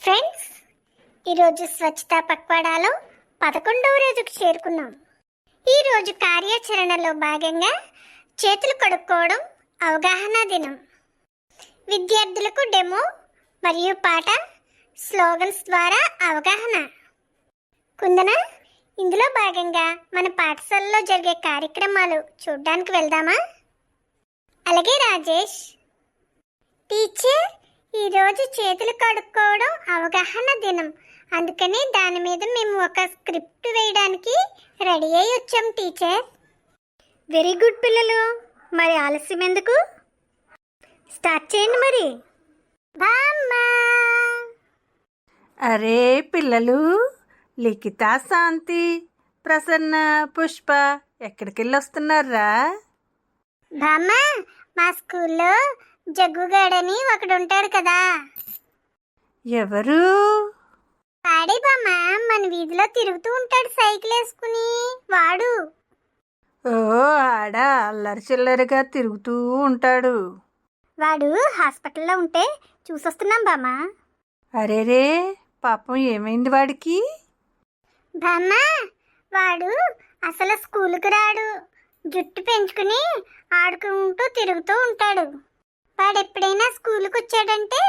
Friends, ఈరోజు స్వచ్ఛతా పక్వాడాలో 11వ రోజుకు చేరుకున్నాం. ఈరోజు కార్యాచరణలో భాగంగా చేతులు కడుక్కోవడం అవగాహన దినం. విద్యార్థులకు డెమో మరియు పాట, స్లోగన్స్ ద్వారా అవగాహన. కుందన, ఇందులో భాగంగా మన పాఠశాలలో జరిగే కార్యక్రమాలు చూడడానికి వెళ్దామా? అలాగే రాజేష్. టీచర్, ఈరోజు చేతులు కడుక్కోవడం అవగాహన దినం, అందుకని దాని మీద మేము ఒక స్క్రిప్ట్ వేయడానికి రెడీ అయ్యి వచ్చాం టీచర్. వెరీ గుడ్ పిల్లలు, మరి ఆలస్యం ఎందుకు? స్టార్ట్ చేయండి మరి. బామ్మా. అరే పిల్లలు, లిఖిత, శాంతి, ప్రసన్న, పుష్ప ఎక్కడికి వెళ్ళొస్తున్నారా? బామ్మా, మా స్కూల్లో జగ్గుగాడని ఒకడు ఉంటాడు కదా. ఎవరు? వాడే బామ్మ, మన వీధిలో తిరుగుతూ ఉంటాడు సైకిల్ వేసుకుని. వాడు. ఓ, ఆడ అల్లరి చిల్లరిగా తిరుగుతూ ఉంటాడు. వాడు హాస్పిటల్లో ఉంటే చూసొస్తున్నాం బామ్మ. అరేరే, పాపం ఏమైంది వాడికి? బామ్మ, వాడు అసలు స్కూలుకు రాడు. జుట్టు పెంచుకుని ఆడుకుంటూ తిరుగుతూ ఉంటాడు. వాడు ఎప్పుడైనా స్కూలుకు వచ్చాడంటే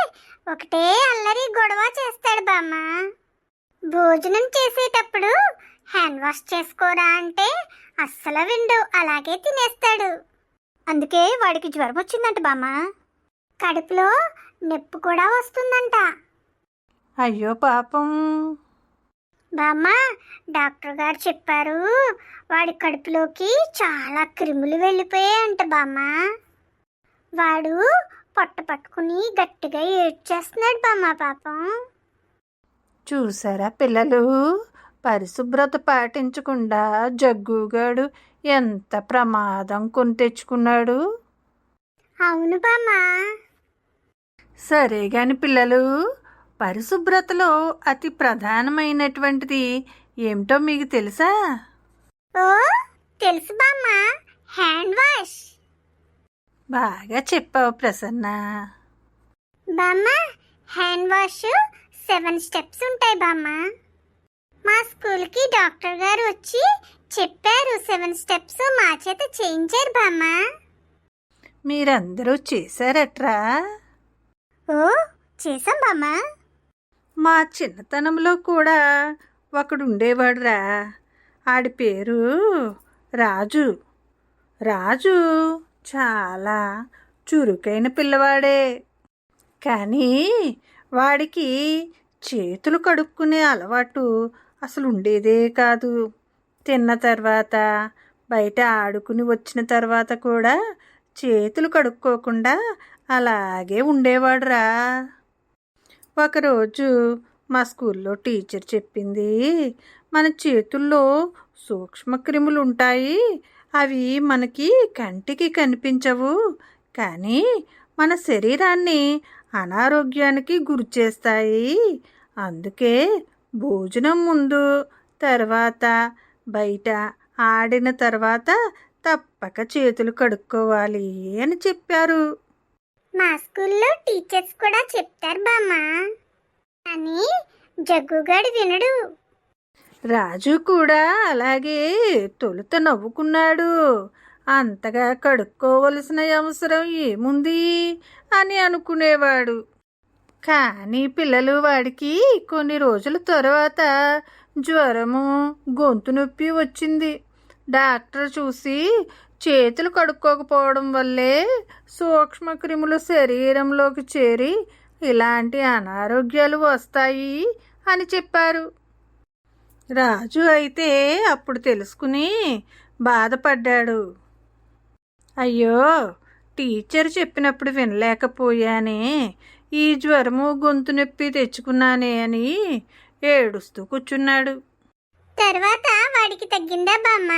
ఒకటే అల్లరి గొడవ చేస్తాడు బామ్మ. భోజనం చేసేటప్పుడు హ్యాండ్ వాష్ చేసుకోరా అంటే అస్సలు విండు, అలాగే తినేస్తాడు. అందుకే వాడికి జ్వరం వచ్చిందంట బామ్మ. కడుపులో నొప్పి కూడా వస్తుందంట. అయ్యో పాపం. బామ్మ, డాక్టర్ గారు చెప్పారు వాడి కడుపులోకి చాలా క్రిములు వెళ్ళిపోయాయంట బామ్మ. వాడు పొట్ట పట్టుకుని గట్టిగా ఏడ్చేస్తున్నాడు బామ్మ పాపం. చూసారా పిల్లలు, పరిశుభ్రత పాటించకుండా జగ్గుగాడు ఎంత ప్రమాదం కొని తెచ్చుకున్నాడు. అవును బామ్మ. సరే గాని పిల్లలు, పరిశుభ్రతలో అతి ప్రధానమైనటువంటిది ఏమిటో మీకు తెలుసా? ఓ, తెలుసు బామ్మ, హ్యాండ్ వాష్. బాగా చెప్పావు ప్రసన్న. బామ్మ, హ్యాండ్ వాష్ 7 స్టెప్స్ ఉంటాయి బామ్మ. మా స్కూల్కి డాక్టర్ గారు వచ్చి చెప్పారు 7 స్టెప్స్, మా చేత చేయించారు బామ్మ. మీరందరూ చేశారట్రా? ఓ, చేసాం బామ్మ. మా చిన్నతనంలో కూడా ఒకడు ఉండేవాడురా. ఆడి పేరు రాజు. రాజు చాలా చురుకైన పిల్లవాడే, కానీ వాడికి చేతులు కడుక్కునే అలవాటు అసలు ఉండేదే కాదు. తిన్న తర్వాత, బయట ఆడుకుని వచ్చిన తర్వాత కూడా చేతులు కడుక్కోకుండా అలాగే ఉండేవాడురా. ఒకరోజు మా స్కూల్లో టీచర్ చెప్పింది, మన చేతుల్లో సూక్ష్మక్రిములు ఉంటాయి, అవి మనకి కంటికి కనిపించవు, కానీ మన శరీరాన్ని అనారోగ్యానికి గురిచేస్తాయి. అందుకే భోజనం ముందు, తర్వాత, బయట ఆడిన తర్వాత తప్పక చేతులు కడుక్కోవాలి అని చెప్పారు. మా స్కూల్లో టీచర్స్ కూడా చెప్తారు బామ్మ, కానీ జగ్గుగాడు వినడు. రాజు కూడా అలాగే తొలుత నవ్వుకున్నాడు. అంతగా కడుక్కోవలసిన అవసరం ఏముంది అని అనుకునేవాడు. కానీ పిల్లలు, వాడికి కొన్ని రోజుల తర్వాత జ్వరము, గొంతు నొప్పి వచ్చింది. డాక్టర్ చూసి చేతులు కడుక్కోకపోవడం వల్లే సూక్ష్మక్రిములు శరీరంలోకి చేరి ఇలాంటి అనారోగ్యాలు వస్తాయి అని చెప్పారు. రాజు అయితే అప్పుడు తెలుసుకుని బాధపడ్డాడు. అయ్యో, టీచర్ చెప్పినప్పుడు వినలేకపోయానే, ఈ జ్వరము గొంతు నొప్పి తెచ్చుకున్నానే అని ఏడుస్తూ కూర్చున్నాడు. తర్వాత వాడికి తగ్గిందా బామ్మ?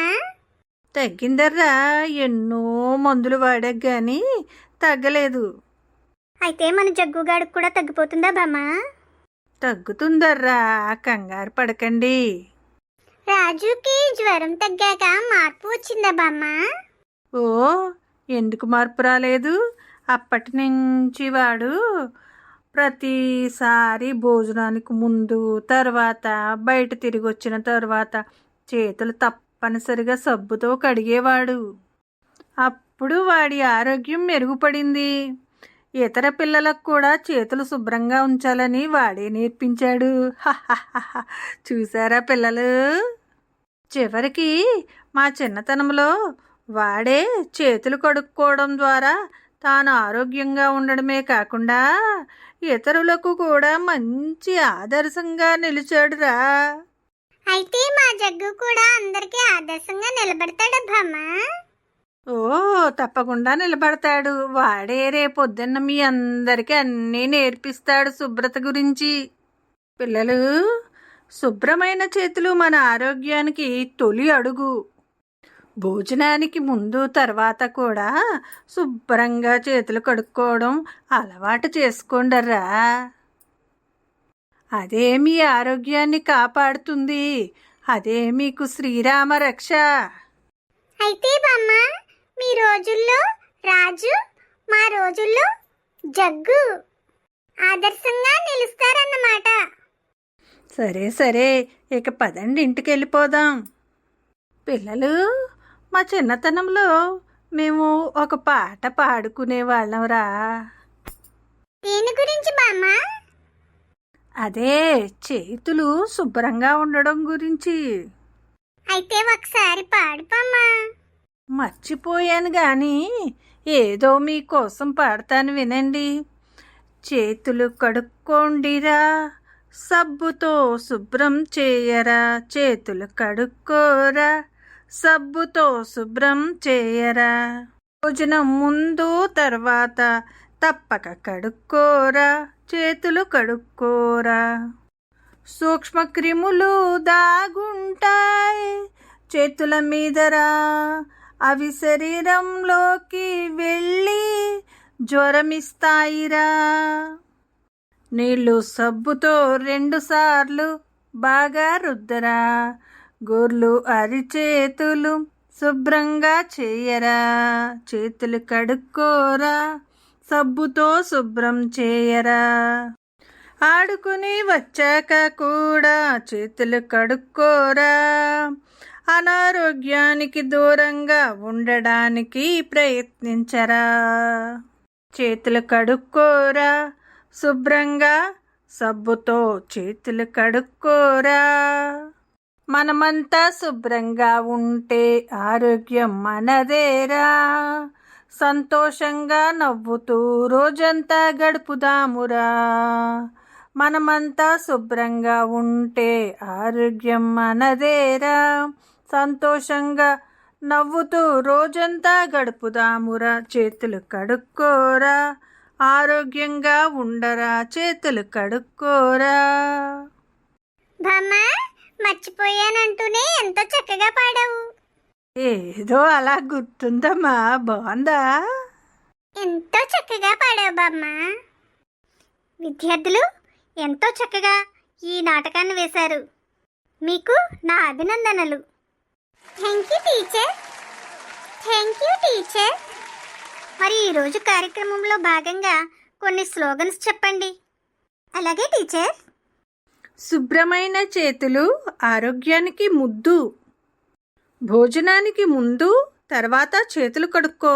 తగ్గిందర్రా, ఎన్నో మందులు వాడాక కానీ తగ్గలేదు. అయితే మన జగ్గుగాడికి కూడా తగ్గిపోతుందా బామ్మ? తగ్గుతుందర్రా, కంగారు పడకండి. రాజుకి జ్వరం తగ్గాక మార్పు వచ్చిందా బామ్మ? ఓ, ఎందుకు మార్పు రాలేదు? అప్పటి నుంచి వాడు ప్రతిసారి భోజనానికి ముందు తర్వాత బయట తిరిగి వచ్చిన తర్వాత చేతులు తప్పనిసరిగా సబ్బుతో కడిగేవాడు. అప్పుడు వాడి ఆరోగ్యం మెరుగుపడింది. ఇతర పిల్లలకు కూడా చేతులు శుభ్రంగా ఉంచాలని వాడే నేర్పించాడు. హహహహ. చూసారా పిల్లలు? చివరికి మా చిన్నతనంలో వాడే చేతులు కడుక్కోవడం ద్వారా తాను ఆరోగ్యంగా ఉండడమే కాకుండా ఇతరులకు కూడా మంచి ఆదర్శంగా నిలిచాడురా. అయితే మా జగ్గు కూడా అందరికీ ఆదర్శంగా నిలబడతాడబ్బమ్మా. ఓ, తప్పకుండా నిలబడతాడు. వాడే రేపొద్దున్న మీ అందరికీ అన్నీ నేర్పిస్తాడు శుభ్రత గురించి. పిల్లలు, శుభ్రమైన చేతులు మన ఆరోగ్యానికి తొలి అడుగు. భోజనానికి ముందు తర్వాత కూడా శుభ్రంగా చేతులు కడుక్కోవడం అలవాటు చేసుకోండర్రా. అదే మీ ఆరోగ్యాన్ని కాపాడుతుంది. అదే మీకు శ్రీరామ రక్ష. అయితే బామ్మ, మీ రోజుల్లో రాజు, మా రోజుల్లో జగ్గు ఆదర్శంగా నిలుస్తారన్నమాట. సరే సరే, ఇక పదండి, ఇంటికి వెళ్ళిపోదాం. పిల్లలు, మా చిన్నతనంలో మేము ఒక పాట పాడుకునేవాళ్ళంరా. దేని గురించి బామ్మ? అదే చేతులు శుభ్రంగా ఉండడం గురించి. అయితే ఒకసారి పాడు బామ్మ. మర్చిపోయాను గాని ఏదో మీకోసం పాడతాను, వినండి. చేతులు కడుక్కోండిరా, సబ్బుతో శుభ్రం చేయరా. చేతులు కడుక్కోరా, సబ్బుతో శుభ్రం చేయరా. భోజనం ముందు తర్వాత తప్పక కడుక్కోరా. చేతులు కడుక్కోరా. సూక్ష్మక్రిములు దాగుంటాయి చేతుల మీదరా. అవి శరీరంలోకి వెళ్ళి జ్వరమిస్తాయిరా. నీళ్ళు సబ్బుతో 2 సార్లు బాగా రుద్దరా. గోర్లు అరిచేతులు శుభ్రంగా చేయరా. చేతులు కడుక్కోరా, సబ్బుతో శుభ్రం చేయరా. ఆడుకుని వచ్చాక కూడా చేతులు కడుక్కోరా. అనారోగ్యానికి దూరంగా ఉండడానికి ప్రయత్నించరా. చేతులు కడుక్కోరా, శుభ్రంగా సబ్బుతో చేతులు కడుక్కోరా. మనమంతా శుభ్రంగా ఉంటే ఆరోగ్యం మనదేరా. సంతోషంగా నవ్వుతూ రోజంతా గడుపుదామురా. మనమంతా శుభ్రంగా ఉంటే ఆరోగ్యం మనదేరా. సంతోషంగా నవ్వుతూ రోజంతా గడుపుదామురా. చేతులు కడుక్కోరా, ఆరోగ్యంగా ఉండరా. చేతులు కడుక్కోరా. బామ్మ, మర్చిపోయానంటూనే ఎంతో చక్కగా పాడావు. ఏదో అలా గుర్తుందమ్మా, బాగుందా? ఎంతో చక్కగా పాడావు బామ్మ. విద్యార్థులు ఎంతో చక్కగా ఈ నాటకాన్ని వేశారు. మీకు నా అభినందనలు. Thank you teacher. Thank you teacher. మరి ఈరోజు కార్యక్రమంలో భాగంగా కొన్ని స్లోగన్స్ చెప్పండి. అలాగే టీచర్. శుభ్రమైన చేతులు ఆరోగ్యానికి ముద్దు. భోజనానికి ముందు తర్వాత చేతులు కడుక్కో.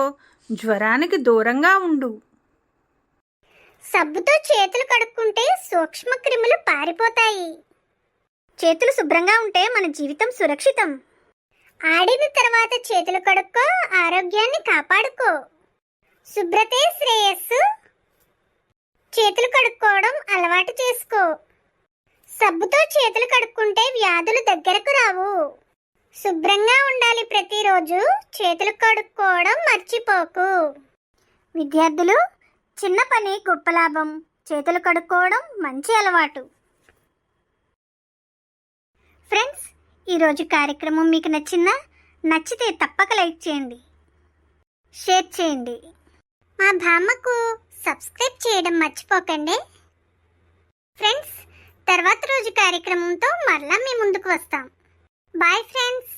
జ్వరానికి దూరంగా ఉండు. సబ్బుతో చేతులు కడుక్కుంటే సూక్ష్మక్రిములు పారిపోతాయి. చేతులు శుభ్రంగా ఉంటే మన జీవితం సురక్షితం. ఆడిన తర్వాత చేతులు కడుక్కో, ఆరోగ్యాన్ని కాపాడుకో. శుభ్రతే శ్రేయస్సు. చేతులు కడుక్కోవడం అలవాటు చేసుకో. సబ్బుతో చేతులు కడుక్కుంటే వ్యాధులు దగ్గరకు రావు. శుభ్రంగా ఉండాలి ప్రతిరోజు. చేతులు కడుక్కోవడం మర్చిపోకు. విద్యార్థులు, చిన్న పని గొప్ప లాభం. చేతులు కడుక్కోవడం మంచి అలవాటు. ఫ్రెండ్స్, ఈరోజు కార్యక్రమం మీకు నచ్చిందా? నచ్చితే తప్పక లైక్ చేయండి, షేర్ చేయండి. మా బామ్మకు సబ్స్క్రైబ్ చేయడం మర్చిపోకండి. ఫ్రెండ్స్, తర్వాత రోజు కార్యక్రమంతో మరలా మీ ముందుకు వస్తాం. Bye friends.